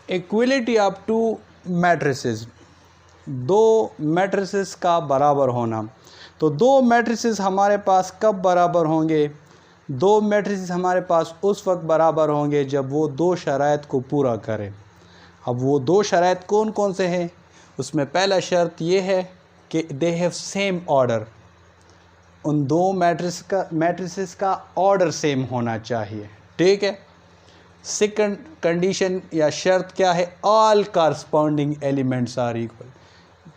Equality of to matrices, दो matrices का बराबर होना। तो दो मैट्रिसेस हमारे पास कब बराबर होंगे? दो मैट्रिसेस हमारे पास उस वक्त बराबर होंगे जब वो दो शराइत को पूरा करें। अब वो दो शराइत कौन कौन से हैं? उसमें पहला शर्त ये है कि दे हैव सेम ऑर्डर, उन दो मैट्रिसेस का ऑर्डर सेम होना चाहिए, ठीक है। सेकंड कंडीशन या शर्त क्या है? All corresponding elements are equal,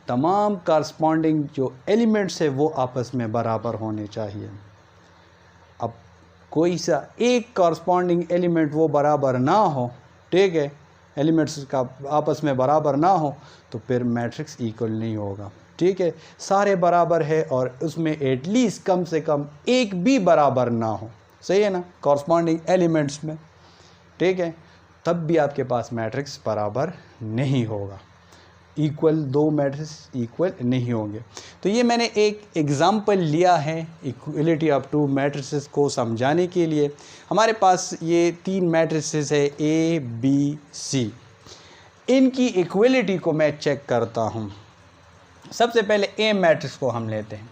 तमाम कॉरस्पॉन्डिंग जो एलिमेंट्स है वो आपस में बराबर होने चाहिए। अब कोई सा एक कॉरस्पॉन्डिंग एलिमेंट वो बराबर ना हो, ठीक है, एलिमेंट्स का आपस में बराबर ना हो तो फिर मैट्रिक्स इक्वल नहीं होगा, ठीक है। सारे बराबर है और उसमें एटलीस्ट कम से कम एक भी बराबर ना हो, सही है ना, कॉरस्पॉन्डिंग एलिमेंट्स में, ठीक है, तब भी आपके पास मैट्रिक्स बराबर नहीं होगा, इक्वल दो मैट्रिक्स इक्वल नहीं होंगे। तो ये मैंने एक एग्ज़ाम्पल लिया है इक्वलिटी ऑफ टू मैट्रिसेस को समझाने के लिए। हमारे पास ये तीन मैट्रिसेस है ए बी सी, इनकी इक्वलिटी को मैं चेक करता हूँ। सबसे पहले ए मैट्रिक्स को हम लेते हैं,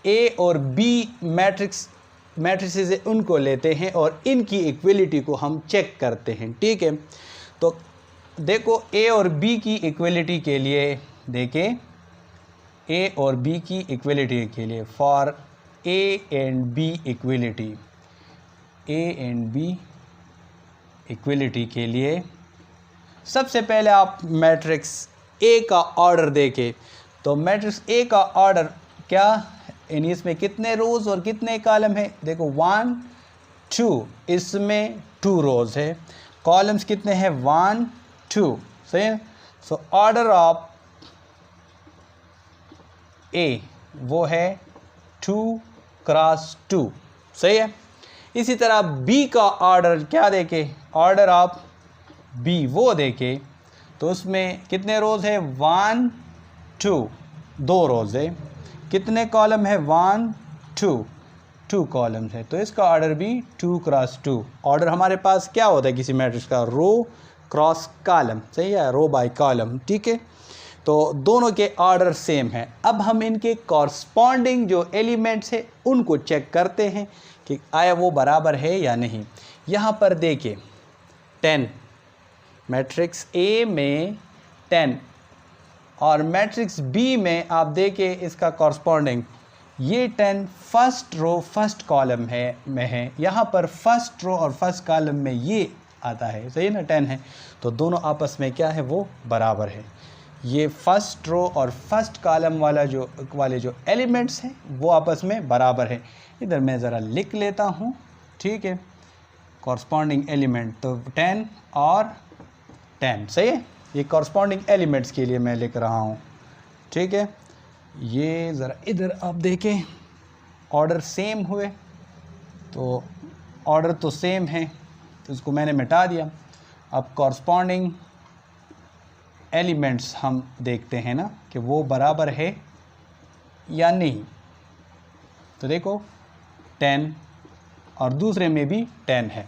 ए और बी मैट्रिसेस है उनको लेते हैं और इनकी इक्वलिटी को हम चेक करते हैं, ठीक है। तो देखो ए और बी की इक्वलिटी के लिए, देखें ए और बी की इक्वलिटी के लिए, for A and B equality, A and B equality के लिए सबसे पहले आप मैट्रिक्स ए का ऑर्डर देखें। तो मैट्रिक्स ए का ऑर्डर क्या, यानी इसमें कितने रोज़ और कितने कॉलम है? देखो 1 2, इसमें 2 रोज़ है, कॉलम्स कितने हैं? 1 2, सही है। सो ऑर्डर ऑफ ए वो है 2 क्रॉस 2, सही है। इसी तरह बी का ऑर्डर क्या देखे? ऑर्डर ऑफ बी वो देखे तो उसमें कितने रोज़ है? 1 2, 2 रोज़ है, कितने कॉलम है? 1 2, 2 कॉलम्स है, तो इसका ऑर्डर भी 2 क्रॉस 2। ऑर्डर हमारे पास क्या होता है किसी मैट्रिक्स का? रो क्रॉस कॉलम, सही है, रो बाय कॉलम, ठीक है। तो दोनों के ऑर्डर सेम है। अब हम इनके कॉरस्पॉन्डिंग जो एलिमेंट्स है उनको चेक करते हैं कि आया वो बराबर है या नहीं। यहाँ पर देखिए 10, मैट्रिक्स ए में 10 और मैट्रिक्स बी में आप देखिए इसका कॉरस्पॉन्डिंग, ये 10 फर्स्ट रो फर्स्ट कॉलम है में है, यहाँ पर फर्स्ट रो और फर्स्ट कॉलम में ये आता है, सही ना, 10 है, तो दोनों आपस में क्या है? वो बराबर है। ये फर्स्ट रो और फर्स्ट कॉलम वाले जो एलिमेंट्स हैं वो आपस में बराबर है। इधर मैं ज़रा लिख लेता हूँ, ठीक है, कॉरस्पॉन्डिंग एलिमेंट, तो 10 और 10, सही है, ये कॉरस्पॉन्डिंग एलिमेंट्स के लिए मैं लिख रहा हूँ, ठीक है। ये ज़रा इधर आप देखें, ऑर्डर सेम हुए, तो ऑर्डर तो सेम है तो इसको मैंने मिटा दिया। अब कॉरस्पॉन्डिंग एलिमेंट्स हम देखते हैं ना कि वो बराबर है या नहीं। तो देखो 10 और दूसरे में भी 10 है।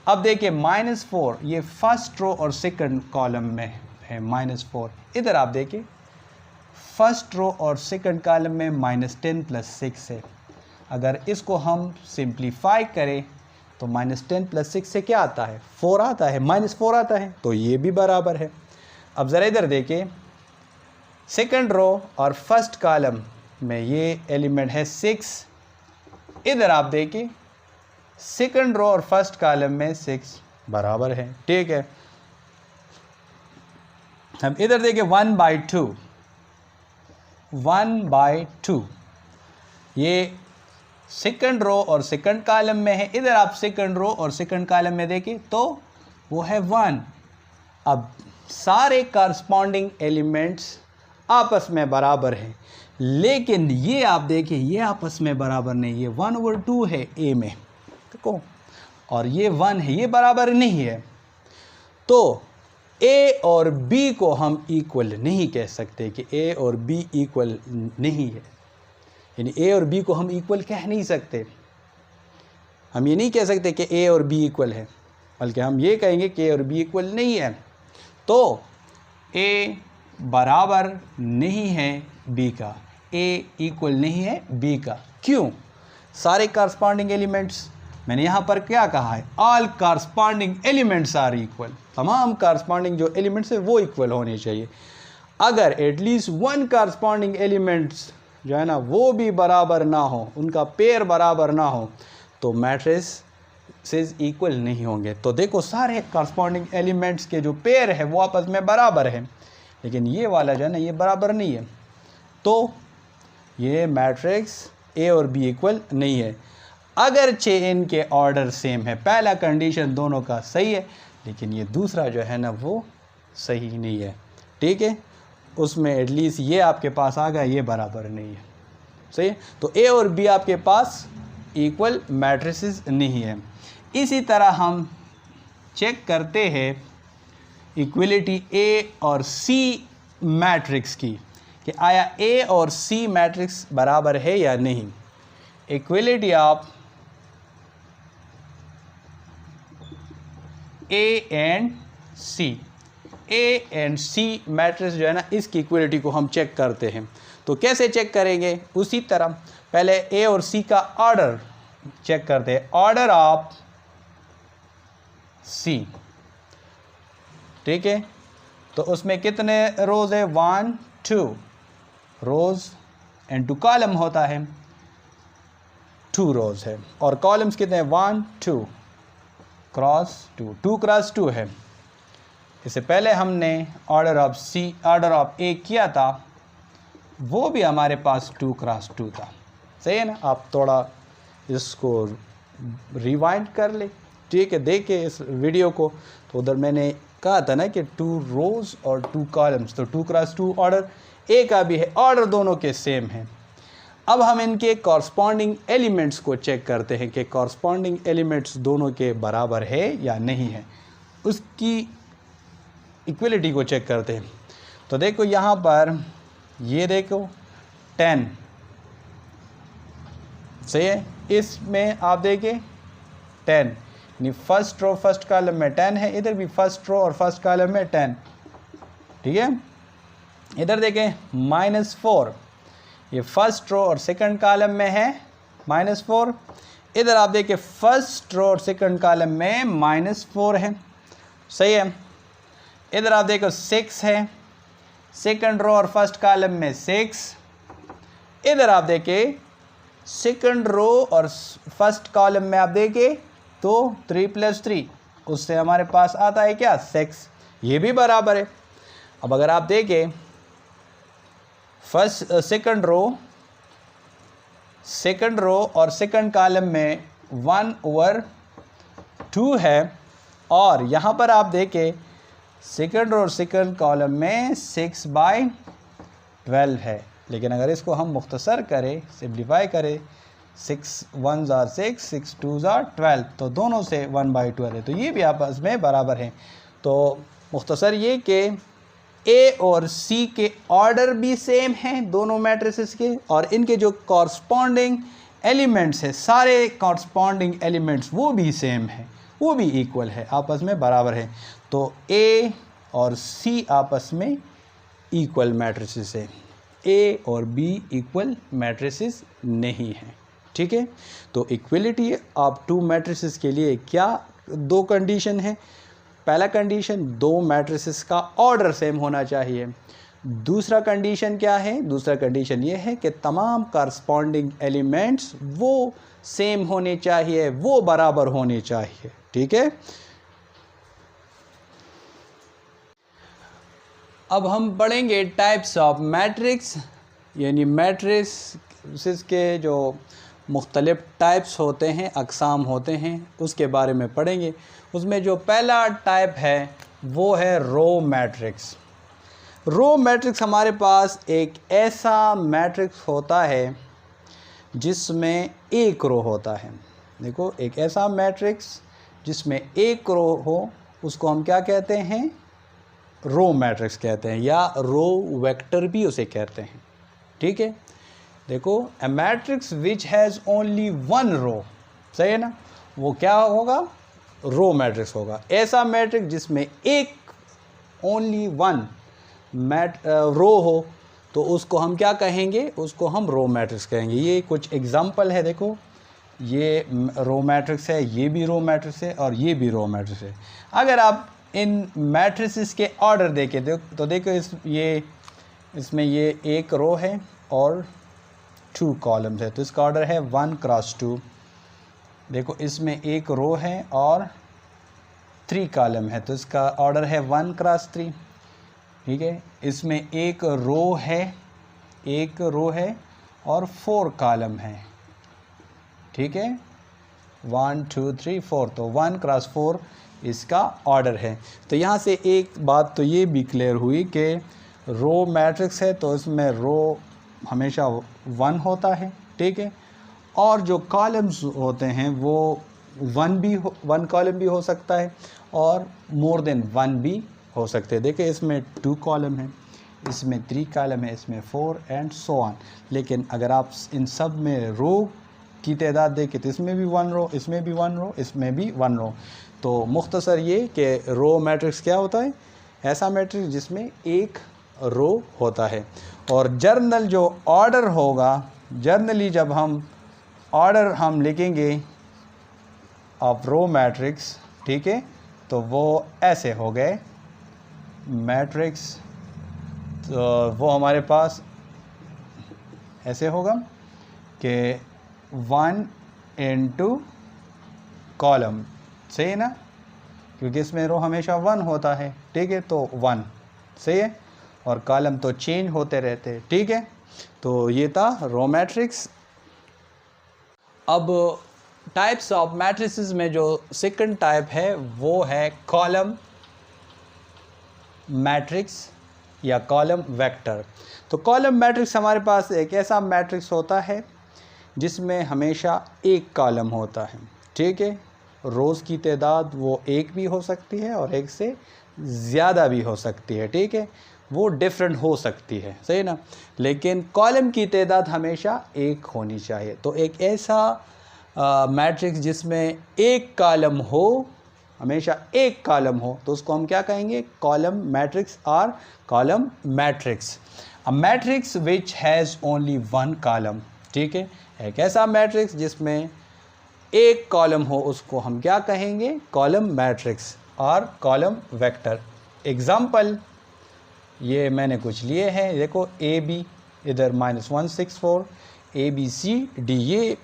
अब देखिए -4, ये फर्स्ट रो और सेकंड कॉलम में है -4। इधर आप देखिए फर्स्ट रो और सेकंड कॉलम में -10 + 6 है। अगर इसको हम सिंप्लीफाई करें तो -10 + 6 से क्या आता है? 4 आता है, -4 आता है, तो ये भी बराबर है। अब ज़रा इधर देखिए, सेकंड रो और फर्स्ट कॉलम में ये एलिमेंट है 6, इधर आप देखिए सेकंड रो और फर्स्ट कॉलम में 6 बराबर है, ठीक है। हम इधर देखिए 1/2, 1/2 ये सेकंड रो और सेकंड कॉलम में है, इधर आप सेकंड रो और सेकंड कॉलम में देखें तो वो है 1। अब सारे कॉरस्पॉन्डिंग एलिमेंट्स आपस में बराबर हैं, लेकिन ये आप देखिए ये आपस में बराबर नहीं, ये 1/2 है ए में, देखो, और ये 1 है, ये बराबर नहीं है। तो ए और बी को हम इक्वल नहीं कह सकते कि ए और बी इक्वल नहीं है, यानी ए और बी को हम इक्वल कह नहीं सकते। हम ये नहीं कह सकते कि ए और बी इक्वल है, बल्कि हम ये कहेंगे कि ए और बी इक्वल नहीं है। तो ए बराबर नहीं है बी का, ए इक्वल नहीं है बी का। क्यों? सारे कॉरस्पॉन्डिंग एलिमेंट्स, मैंने यहाँ पर क्या कहा है, all corresponding elements are equal, तमाम कॉरस्पॉन्डिंग जो एलिमेंट्स है वो इक्वल होने चाहिए। अगर एटलीस्ट वन कॉरस्पॉन्डिंग एलिमेंट्स जो है ना वो भी बराबर ना हो, उनका पेयर बराबर ना हो, तो मैट्रिसेस इक्वल नहीं होंगे। तो देखो सारे कॉरस्पॉन्डिंग एलिमेंट्स के जो पेयर है वो आपस में बराबर है, लेकिन ये वाला जो है ना ये बराबर नहीं है, तो ये मैट्रिक्स ए और बी इक्वल नहीं है। अगरचे इनके ऑर्डर सेम है, पहला कंडीशन दोनों का सही है, लेकिन ये दूसरा जो है ना वो सही नहीं है। ठीक है, उसमें एटलीस्ट ये आपके पास आ गया, ये बराबर नहीं है। सही है, तो ए और बी आपके पास इक्वल मैट्रिसेस नहीं है। इसी तरह हम चेक करते हैं इक्वलिटी ए और सी मैट्रिक्स की, कि आया ए और सी मैट्रिक्स बराबर है या नहीं। Equality of A and C, A and C matrix जो है ना इसकी इक्वलिटी को हम चेक करते हैं। तो कैसे चेक करेंगे? उसी तरह पहले ए और सी का ऑर्डर चेक करते हैं, ऑर्डर ऑफ सी। ठीक है, तो उसमें कितने रोज है? 1 2 रोज एंड 2 कॉलम होता है, 2 रोज है, और कॉलम्स कितने हैं? 1 2 क्रॉस 2, 2 क्रॉस 2 है। इससे पहले हमने order of C, order of A किया था, वो भी हमारे पास 2 क्रॉस 2 था। सही है ना? आप थोड़ा इसको रिवाइंड कर ले, ठीक है, देखे इस वीडियो को। तो उधर मैंने कहा था ना कि 2 रोज और 2 कॉलम्स, तो 2 क्रॉस 2 ऑर्डर ए का भी है, ऑर्डर दोनों के सेम हैं। अब हम इनके कॉरस्पॉन्डिंग एलिमेंट्स को चेक करते हैं कि कॉरस्पॉन्डिंग एलिमेंट्स दोनों के बराबर है या नहीं है, उसकी इक्वलिटी को चेक करते हैं। तो देखो यहाँ पर ये देखो 10 सही है, इसमें आप देखें 10 यानी फर्स्ट रो फर्स्ट कॉलम में 10 है, इधर भी फर्स्ट रो और फर्स्ट कॉलम में 10। ठीक है, इधर देखें -4, ये फर्स्ट रो और सेकंड कॉलम में है -4। इधर आप देखें फर्स्ट रो और सेकंड कॉलम में -4 है। सही है, इधर आप देखो 6 है, सेकंड रो और फर्स्ट कॉलम में 6। इधर आप देखें सेकंड रो और फर्स्ट कॉलम में आप देखें तो 3 + 3, उससे हमारे पास आता है क्या? 6, ये भी बराबर है। अब अगर आप देखें सेकंड रो और सेकंड कॉलम में 1/2 है, और यहाँ पर आप देखें सेकंड रो और सेकंड कॉलम में 6/12 है। लेकिन अगर इसको हम मुख्तसर करें, सिम्प्लीफाई करें, 6 1s are 6, 6 2s are 12, तो दोनों से 1/12 है, तो ये भी आपस में बराबर हैं। तो मुख्तसर ये कि ए और सी के ऑर्डर भी सेम हैं दोनों मैट्रिसेस के, और इनके जो कॉरस्पॉन्डिंग एलिमेंट्स है, सारे कॉरस्पॉन्डिंग एलिमेंट्स वो भी सेम हैं, वो भी इक्वल है, आपस में बराबर है। तो ए और सी आपस में इक्वल मैट्रिसेस है, ए और बी इक्वल मैट्रिसेस नहीं है। ठीक है, तो इक्वलिटी ऑफ 2 मैट्रिसेस के लिए क्या 2 कंडीशन है? पहला कंडीशन 2 मैट्रिसेस का ऑर्डर सेम होना चाहिए। दूसरा कंडीशन क्या है? दूसरा कंडीशन ये है कि तमाम कॉरस्पॉन्डिंग एलिमेंट्स वो सेम होने चाहिए, वो बराबर होने चाहिए। ठीक है, अब हम पढ़ेंगे टाइप्स ऑफ मैट्रिक्स, यानी मैट्रिक्स के जो मुख्तलिफ टाइप्स होते हैं, अक़साम होते हैं, उसके बारे में पढ़ेंगे। उसमें जो पहला टाइप है वो है रो मैट्रिक्स। रो मैट्रिक्स हमारे पास एक ऐसा मैट्रिक्स होता है जिसमें एक रो होता है। देखो, एक ऐसा मैट्रिक्स जिसमें एक रो हो, उसको हम क्या कहते हैं? रो मैट्रिक्स कहते हैं, या रो वेक्टर भी उसे कहते हैं। ठीक है, देखो, ए मैट्रिक्स विच हैज़ ओनली 1 रो, सही है ना, वो क्या होगा? रो मैट्रिक्स होगा। ऐसा मैट्रिक्स जिसमें एक ओनली वन रो हो तो उसको हम क्या कहेंगे, उसको हम रो मैट्रिक्स कहेंगे। ये कुछ एग्जांपल है, देखो ये रो मैट्रिक्स है, ये भी रो मैट्रिक्स है और ये भी रो मैट्रिक्स है। अगर आप इन मैट्रिसेस के ऑर्डर देखें तो देखो इसमें ये एक रो है और 2 कॉलम्स है, तो इसका ऑर्डर है 1 क्रॉस 2। देखो इसमें एक रो है और 3 कॉलम है, तो इसका ऑर्डर है 1 क्रॉस 3। ठीक है, इसमें एक रो है और 4 कॉलम है। ठीक है, 1 2 3 4, तो 1 क्रॉस 4 इसका ऑर्डर है। तो यहाँ से एक बात तो ये भी क्लियर हुई कि रो मैट्रिक्स है तो इसमें रो हमेशा 1 होता है। ठीक है, और जो कॉलम्स होते हैं वो 1 कॉलम भी हो सकता है और मोर देन 1 भी हो सकते हैं। देखिए इसमें 2 कॉलम है, इसमें 3 कॉलम है, इसमें 4 एंड सो ऑन। लेकिन अगर आप इन सब में रो की तादाद देखें तो इसमें भी 1 रो, इसमें भी 1 रो, इसमें भी 1 रो। तो मुख्तसर ये कि रो मैट्रिक्स क्या होता है, ऐसा मैट्रिक्स जिसमें एक रो होता है। और जर्नल जो ऑर्डर होगा, जर्नली जब हम ऑर्डर हम लिखेंगे ऑफ रो मैट्रिक्स, ठीक है, तो वो ऐसे हो गए मैट्रिक्स, तो वो हमारे पास ऐसे होगा कि 1 इंटू कॉलम, सही है ना, क्योंकि इसमें रो हमेशा 1 होता है। ठीक है, तो 1 सही है, और कॉलम तो चेंज होते रहते हैं। ठीक है, तो ये था रो मैट्रिक्स। अब टाइप्स ऑफ मैट्रिसेस में जो सेकंड टाइप है वो है कॉलम मैट्रिक्स या कॉलम वेक्टर। तो कॉलम मैट्रिक्स हमारे पास एक ऐसा मैट्रिक्स होता है जिसमें हमेशा एक कॉलम होता है। ठीक है, रोज़ की तादाद वो एक भी हो सकती है और एक से ज़्यादा भी हो सकती है। ठीक है, वो डिफरेंट हो सकती है, सही ना, लेकिन कॉलम की तादाद हमेशा एक होनी चाहिए। तो एक ऐसा मैट्रिक्स जिसमें एक कॉलम हो, हमेशा एक कॉलम हो, तो उसको हम क्या कहेंगे, कॉलम मैट्रिक्स और column matrix. A matrix which has only 1 column. ठीक है, एक ऐसा मैट्रिक्स जिसमें एक कॉलम हो उसको हम क्या कहेंगे, कॉलम मैट्रिक्स और कॉलम वेक्टर। एग्जाम्पल ये मैंने कुछ लिए हैं, देखो ए बी, इधर -1 6 4, ए बी सी डी, ये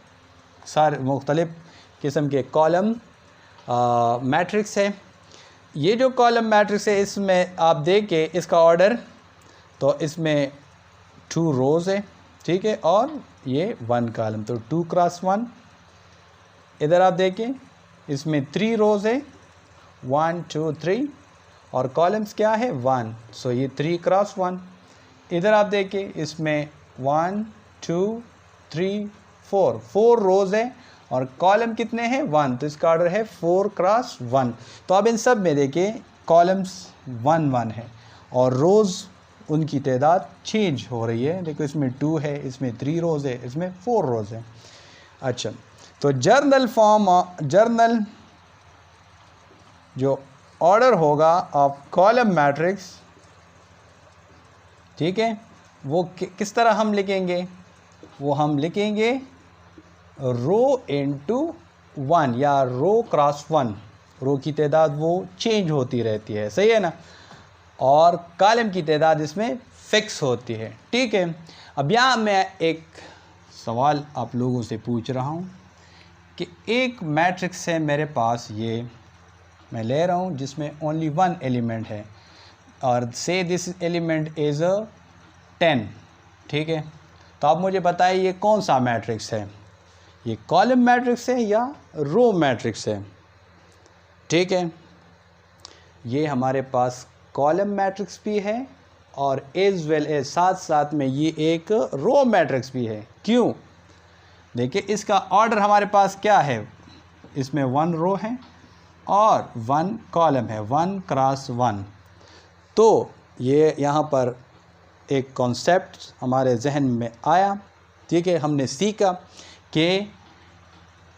सारे मुख्तलिफ़ किस्म के कॉलम मैट्रिक्स है। ये जो कॉलम मैट्रिक्स है इसमें आप देखें इसका ऑर्डर, तो इसमें 2 रोज़ है। ठीक है, और ये 1 कॉलम, तो 2 क्रॉस 1। इधर आप देखें इसमें 3 रोज़ है, 1 2 3, और कॉलम्स क्या है 1, सो ये 3 क्रॉस 1। इधर आप देखें इसमें 1 2 3 4 रोज़ है और कॉलम कितने हैं 1, तो इसका ऑर्डर है 4 क्रॉस 1। तो अब इन सब में देखें कॉलम्स 1 1 है और रोज़ उनकी तादाद चेंज हो रही है। देखो इसमें 2 है, इसमें 3 रोज़ है, इसमें 4 रोज़ है। अच्छा, तो जर्नल जो ऑर्डर होगा ऑफ कॉलम मैट्रिक्स, ठीक है, वो किस तरह हम लिखेंगे, वो हम लिखेंगे रो इंटू 1 या रो क्रॉस 1। रो की तादाद वो चेंज होती रहती है, सही है ना, और कॉलम की तादाद इसमें फिक्स होती है। ठीक है, अब यहाँ मैं एक सवाल आप लोगों से पूछ रहा हूँ कि एक मैट्रिक्स है मेरे पास, ये मैं ले रहा हूँ जिसमें ओनली 1 एलिमेंट है और से दिस एलिमेंट इज़ 10। ठीक है, तो आप मुझे बताइए ये कौन सा मैट्रिक्स है, ये कॉलम मैट्रिक्स है या रो मैट्रिक्स है। ठीक है, ये हमारे पास कॉलम मैट्रिक्स भी है और एज वेल एज साथ साथ में ये एक रो मैट्रिक्स भी है। क्यों, देखिए इसका ऑर्डर हमारे पास क्या है, इसमें 1 रो है और 1 कॉलम है, 1 क्रॉस 1। तो ये यहाँ पर एक कॉन्सेप्ट हमारे जहन में आया। ठीक है, हमने सीखा कि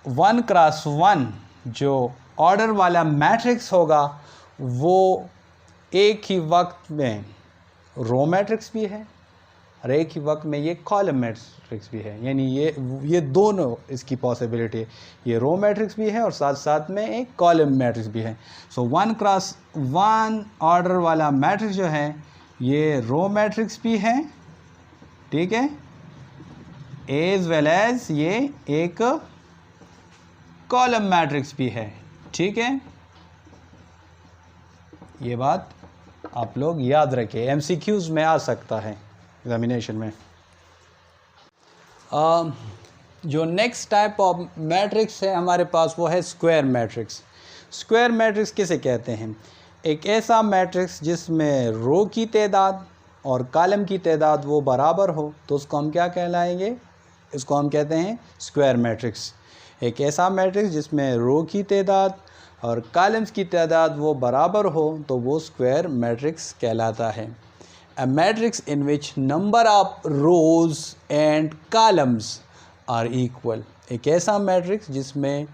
1 क्रॉस 1 जो ऑर्डर वाला मैट्रिक्स होगा वो एक ही वक्त में रो मैट्रिक्स भी है और एक ही वक्त में ये कॉलम मैट्रिक्स भी है, यानी ये दोनों इसकी पॉसिबिलिटी है, ये रो मैट्रिक्स भी है और साथ साथ में एक कॉलम मैट्रिक्स भी है। सो 1 क्रॉस 1 ऑर्डर वाला मैट्रिक्स जो है ये रो मैट्रिक्स भी है, ठीक है, एज वेल एज ये एक कॉलम मैट्रिक्स भी है, ठीक है। ये बात आप लोग याद रखें, एमसीक्यूज में आ सकता है एग्जामिनेशन में। जो नेक्स्ट टाइप ऑफ मैट्रिक्स है हमारे पास वो है स्क्वायर मैट्रिक्स। स्क्वायर मैट्रिक्स किसे कहते हैं? एक ऐसा मैट्रिक्स जिसमें रो की तादाद और कॉलम की तादाद वो बराबर हो, तो उसको हम क्या कहलाएंगे? इसको हम कहते हैं स्क्वायर मैट्रिक्स। एक ऐसा मैट्रिक्स जिसमें रो की तादाद और कॉलम्स की तादाद वो बराबर हो तो वो स्क्वायर मैट्रिक्स कहलाता है। A matrix in which number of rows and columns are equal। एक ऐसा मैट्रिक्स जिसमें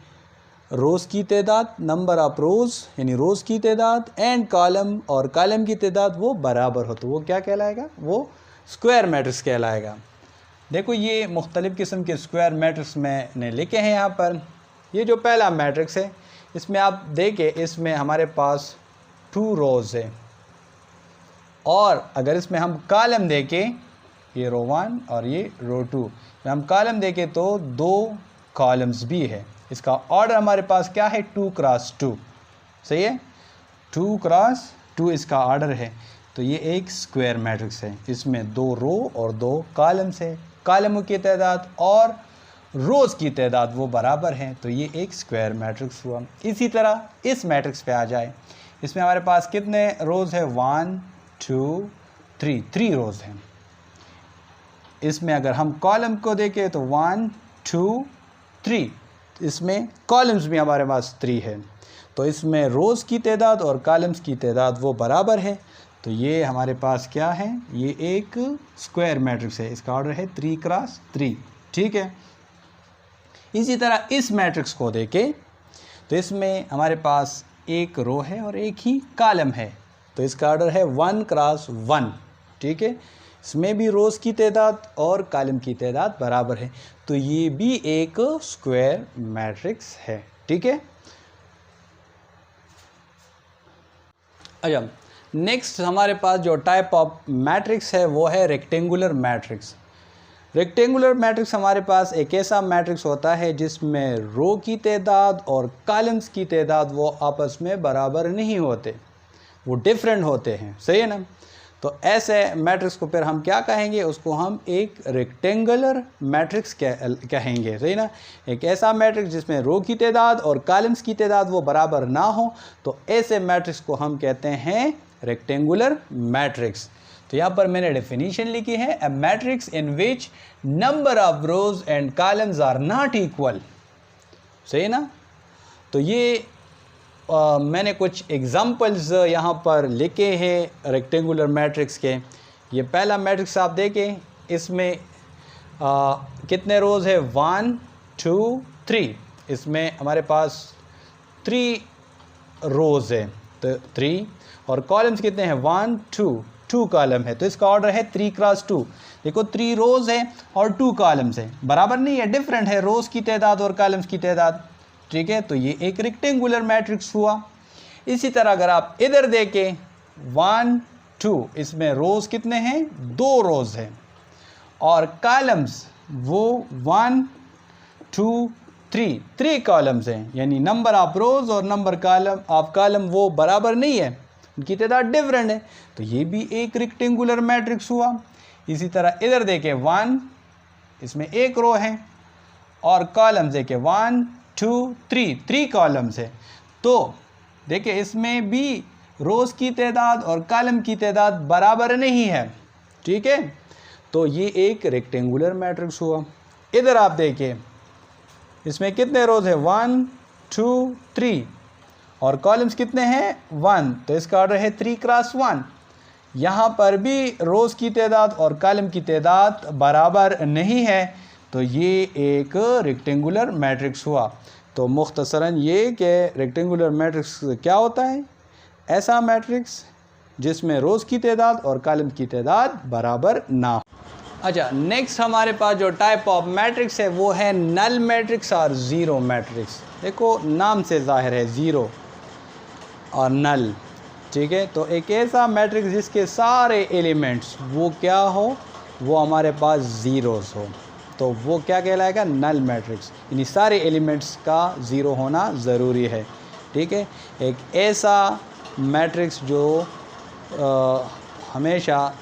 रोज़ की तादाद, नंबर ऑफ रोज़ यानी रोज़ की तादाद, एंड कॉलम और कॉलम की तादाद वो बराबर हो तो वो क्या कहलाएगा? वो स्क्वायर मैट्रिक्स कहलाएगा। देखो ये मुख्तलिफ़ किस्म के स्क्वायर मैट्रिक्स मैंने लिखे हैं यहाँ पर। ये जो पहला मैट्रिक्स है इसमें आप देखें, इसमें हमारे पास 2 रोज़ है और अगर इसमें हम कॉलम देखें, ये रो 1 और ये रो 2 में हम कॉलम देखें तो 2 कॉलम्स भी है। इसका ऑर्डर हमारे पास क्या है? 2 क्रॉस 2, सही है, 2 क्रॉस 2 इसका ऑर्डर है। तो ये एक स्क्वायर मैट्रिक्स है, इसमें 2 रो और 2 कॉलम्स है, कॉलमों की तादाद और रोज़ की तादाद वो बराबर हैं, तो ये एक स्क्वायर मैट्रिक्स हुआ। इसी तरह इस मैट्रिक्स पे आ जाए, इसमें हमारे पास कितने रोज़ है? 1 2 3, 3 रोज़ हैं। इसमें अगर हम कॉलम को देखें तो 1 2 3, इसमें कॉलम्स भी हमारे पास 3 है, तो इसमें रोज़ की तादाद और कॉलम्स की तादाद वो बराबर है, तो ये हमारे पास क्या है? ये एक स्क्वायर मैट्रिक्स है। इसका ऑर्डर है 3 क्रॉस 3, ठीक है। इसी तरह इस मैट्रिक्स को देखें तो इसमें हमारे पास एक रो है और एक ही कॉलम है, तो इसका ऑर्डर है 1 क्रॉस 1, ठीक है। इसमें भी रोज़ की तादाद और कॉलम की तादाद बराबर है, तो ये भी एक स्क्वायर मैट्रिक्स है, ठीक है। अच्छा, नेक्स्ट हमारे पास जो टाइप ऑफ मैट्रिक्स है वो है रेक्टेंगुलर मैट्रिक्स। रेक्टेंगुलर मैट्रिक्स हमारे पास एक ऐसा मैट्रिक्स होता है जिसमें रो की तादाद और कॉलम्स की तादाद वो आपस में बराबर नहीं होते, वो डिफरेंट होते हैं, सही है ना। तो ऐसे मैट्रिक्स को फिर हम क्या कहेंगे? उसको हम एक रेक्टेंगुलर मैट्रिक्स कहेंगे, सही ना। एक ऐसा मैट्रिक्स जिसमें रो की तादाद और कॉलम्स की तादाद वो बराबर ना हो, तो ऐसे मैट्रिक्स को हम कहते हैं रेक्टेंगुलर मैट्रिक्स। तो यहाँ पर मैंने डेफिनेशन लिखी है, a matrix in which number of rows and columns are not equal, सही ना। तो ये मैंने कुछ एग्जांपल्स यहाँ पर लिखे हैं रेक्टेंगुलर मैट्रिक्स के। ये पहला मैट्रिक्स आप देखें, इसमें कितने रोज़ है? 1 2 3, इसमें हमारे पास 3 रोज़ है, तो 3, और कॉलम्स कितने हैं? 1 2 कॉलम है, तो इसका ऑर्डर है 3 क्रॉस 2। देखो 3 रोज़ है और 2 कॉलम्स है, बराबर नहीं है, डिफरेंट है रोज़ की तादाद और कॉलम्स की तादाद, ठीक है। तो ये एक रेक्टेंगुलर मैट्रिक्स हुआ। इसी तरह अगर आप इधर देखें 1 2, इसमें रोज़ कितने हैं? 2 रोज़ हैं और कॉलम्स वो 1 2 3 कॉलम्स हैं, यानी नंबर ऑफ रोज़ और नंबर ऑफ कॉलम वो बराबर नहीं है, उनकी तादाद डिफरेंट है, तो ये भी एक रेक्टेंगुलर मैट्रिक्स हुआ। इसी तरह इधर देखें 1, इसमें एक रो है और कॉलम्स देखें 1 2 3 कॉलम्स है, तो देखिए इसमें भी रोज़ की तादाद और कॉलम की तादाद बराबर नहीं है, ठीक है। तो ये एक रेक्टेंगुलर मैट्रिक्स हुआ। इधर आप देखिए इसमें कितने रोज़ है? 1 2 3 और कॉलम्स कितने हैं? 1, तो इसका ऑर्डर है 3 क्रॉस 1। यहाँ पर भी रोज़ की तादाद और कॉलम की तादाद बराबर नहीं है, तो ये एक रेक्टेंगुलर मैट्रिक्स हुआ। तो मुख्तसरन ये कि रेक्टेंगुलर मैट्रिक्स क्या होता है? ऐसा मैट्रिक्स जिसमें रोज़ की तादाद और कॉलम की तादाद बराबर ना हो। अच्छा, नेक्स्ट हमारे पास जो टाइप ऑफ मैट्रिक्स है वो है नल मैट्रिक्स और ज़ीरो मैट्रिक्स। देखो नाम से ज़ाहिर है ज़ीरो और नल, ठीक है। तो एक ऐसा मैट्रिक्स जिसके सारे एलिमेंट्स वो क्या हो, वो हमारे पास ज़ीरोज़ हो, तो वो क्या कहलाएगा, नल मैट्रिक्स। यानी सारे एलिमेंट्स का ज़ीरो होना ज़रूरी है, ठीक है। एक ऐसा मैट्रिक्स जो हमेशा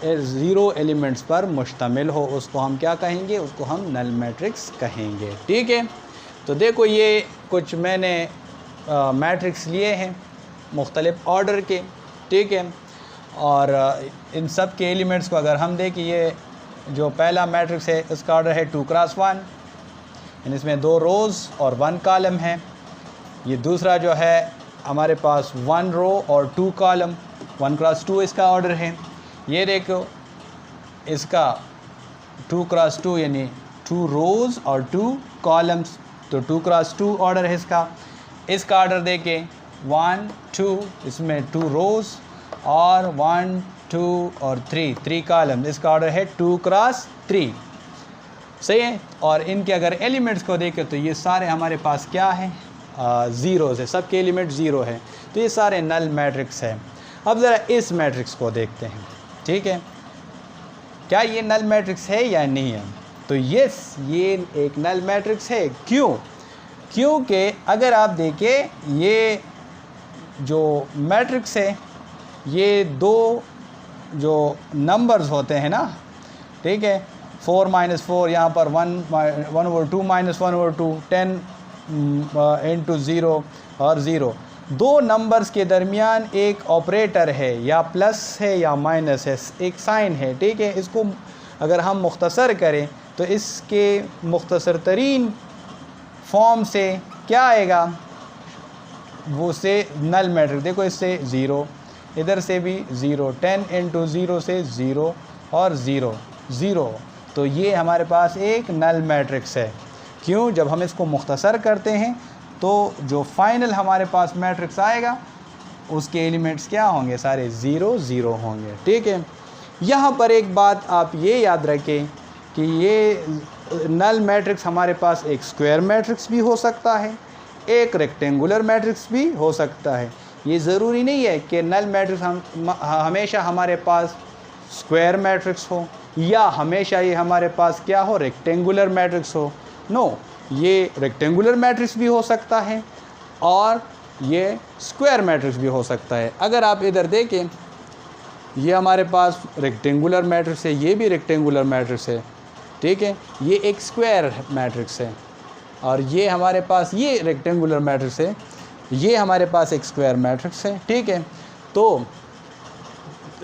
ज़ीरो एलिमेंट्स पर मुश्तमिल हो, उसको हम क्या कहेंगे, उसको हम नल मैट्रिक्स कहेंगे, ठीक है। तो देखो ये कुछ मैंने मैट्रिक्स लिए हैं मुख्तलिफ़ ऑर्डर के, ठीक है। और इन सब के एलिमेंट्स को अगर हम देखें, ये जो पहला मैट्रिक्स है इसका ऑर्डर है 2 क्रॉस 1, यानी इसमें 2 रोज़ और 1 कॉलम है। ये दूसरा जो है हमारे पास 1 रो और 2 कॉलम, 1 क्रॉस 2 इसका ऑर्डर है। ये देखो इसका 2 क्रॉस 2 यानी 2 रोज़ और 2 कॉलम्स, तो 2 क्रॉस 2 ऑर्डर है इसका। इसका ऑर्डर देके 1 2, इसमें 2 रोज़ और 1 2 और 3 कॉलम, इसका ऑर्डर है 2 क्रॉस 3, सही है। और इनके अगर एलिमेंट्स को देखें तो ये सारे हमारे पास क्या है, ज़ीरोज़ है, सबके एलिमेंट ज़ीरो है, तो ये सारे नल मैट्रिक्स है। अब ज़रा इस मैट्रिक्स को देखते हैं, ठीक है, क्या ये नल मैट्रिक्स है या नहीं है। तो यस, ये एक नल मैट्रिक्स है। क्यों? क्योंकि अगर आप देखें ये जो मैट्रिक्स है, ये 2 जो नंबर्स होते हैं ना, ठीक है, 4 - 4, यहाँ पर 1/2 - 1/2, 10 × 0 और 0, 2 नंबर्स के दरमियान एक ऑपरेटर है, या प्लस है या माइनस है, एक साइन है, ठीक है। इसको अगर हम मुख्तसर करें तो इसके मुख्तसर तरीन फॉर्म से क्या आएगा, वो से नल मैट्रिक्स। देखो इससे 0, इधर से भी 0, 10 × 0 से 0 और 0 0, तो ये हमारे पास एक नल मैट्रिक्स है। क्यों? जब हम इसको मुख्तसर करते हैं तो जो फाइनल हमारे पास मैट्रिक्स आएगा उसके एलिमेंट्स क्या होंगे, सारे 0 0 होंगे, ठीक है। यहाँ पर एक बात आप ये याद रखें कि ये नल मैट्रिक्स हमारे पास एक स्क्वायर मैट्रिक्स भी हो सकता है, एक रेक्टेंगुलर मैट्रिक्स भी हो सकता है। ये ज़रूरी नहीं है कि नल मैट्रिक्स हमेशा हमारे पास स्क्वायर मैट्रिक्स हो, या हमेशा ये हमारे पास क्या हो, रेक्टेंगुलर मैट्रिक्स हो। नो, ये रेक्टेंगुलर मैट्रिक्स भी हो सकता है और ये स्क्वायर मैट्रिक्स भी हो सकता है। अगर आप इधर देखें, ये हमारे पास रेक्टेंगुलर मैट्रिक्स है, ये भी रेक्टेंगुलर मैट्रिक्स है, ठीक है। ये एक स्क्वायर मैट्रिक्स है, और ये हमारे पास ये रेक्टेंगुलर मैट्रिक्स है, ये हमारे पास एक स्क्वायर मैट्रिक्स है, ठीक है। तो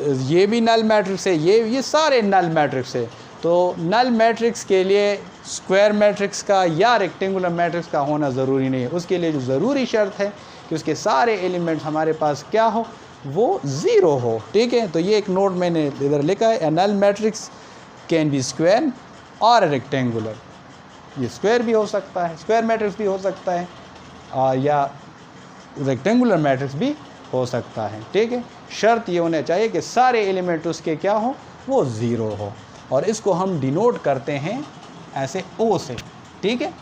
ये भी नल मैट्रिक्स है, ये सारे नल मैट्रिक्स है। तो नल मैट्रिक्स के लिए स्क्वायर मैट्रिक्स का या रेक्टेंगुलर मैट्रिक्स का होना ज़रूरी नहीं है। उसके लिए जो ज़रूरी शर्त है कि उसके सारे एलिमेंट्स हमारे पास क्या हो, वो 0 हो, ठीक है। तो ये एक नोट मैंने इधर लिखा है, a null matrix can be square और रेक्टेंगुलर। ये स्क्वायर भी हो सकता है, स्क्वायर मैट्रिक्स भी हो सकता है, या रेक्टेंगुलर मैट्रिक्स भी हो सकता है, ठीक है। शर्त ये होना चाहिए कि सारे एलिमेंट उसके क्या हो, वो 0 हो, और इसको हम डिनोट करते हैं ऐसे O से, ठीक है।